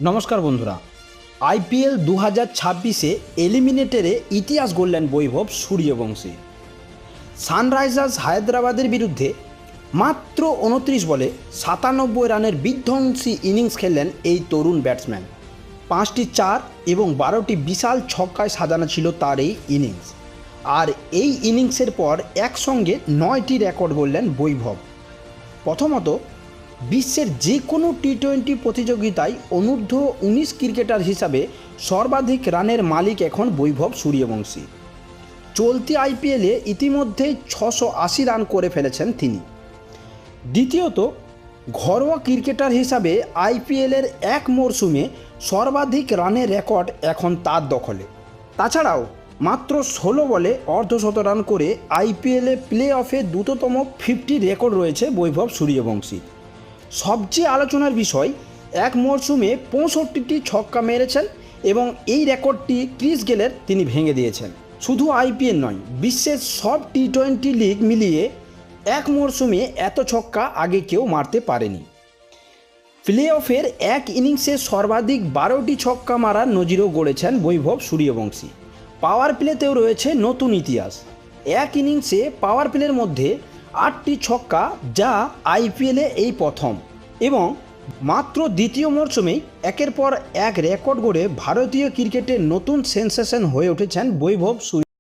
নমস্কার বন্ধুরা, আইপিএল 2026-এ এলিমিনেটরে ইতিহাস গড়লেন বৈভব সূর্যবংশী। সানরাইজার্স হায়দ্রাবাদের বিরুদ্ধে মাত্র 29 বলে 97 রানের বিধ্বংসী ইনিংস খেললেন এই তরুণ ব্যাটসম্যান। 5টি চার এবং 12টি বিশাল ছক্কায় সাজানো ছিল তার এই ইনিংস। আর এই ইনিংসের পর একসঙ্গে 9টি রেকর্ড গড়লেন বৈভব। প্রথমত, বিশ্বের যে কোনো টি-20 প্রতিযোগিতায় অনূর্ধ্ব 19 ক্রিকেটার হিসাবে সর্বাধিক রানের মালিক এখন বৈভব সূর্যবংশী। চলতি আইপিএলে ইতিমধ্যেই 680 রান করে ফেলেছেন তিনি। দ্বিতীয়ত, ঘরোয়া ক্রিকেটার হিসাবে আইপিএলের এক মরশুমে সর্বাধিক রানের রেকর্ড এখন তার দখলে। তাছাড়াও মাত্র 16 বলে অর্ধশত রান করে আইপিএলে প্লে অফে দ্রুততম 50 রেকর্ড রয়েছে বৈভব সূর্যবংশী। সবচেয়ে আলোচনার বিষয়, এক মরশুমে 65টি ছক্কা মেরেছেন এবং এই রেকর্ডটি ক্রিস গেলের তিনি ভেঙে দিয়েছেন। শুধু আইপিএল নয়, বিশ্বের সব টি-20 লিগ মিলিয়ে এক মরশুমে এত ছক্কা আগে কেউ মারতে পারেনি। প্লে অফের এক ইনিংসে সর্বাধিক 12টি ছক্কা মারার নজিরও গড়েছেন বৈভব সূর্যবংশী। পাওয়ার প্লেতেও রয়েছে নতুন ইতিহাস। এক ইনিংসে পাওয়ার প্লের মধ্যে 8টি ছক্কা, যা আইপিএলে এই প্রথম, এবং মাত্র দ্বিতীয় মরশুমেই একের পর এক রেকর্ড গড়ে ভারতীয় ক্রিকেটের নতুন সেন্সেশন হয়ে উঠেছেন বৈভব সূর্য।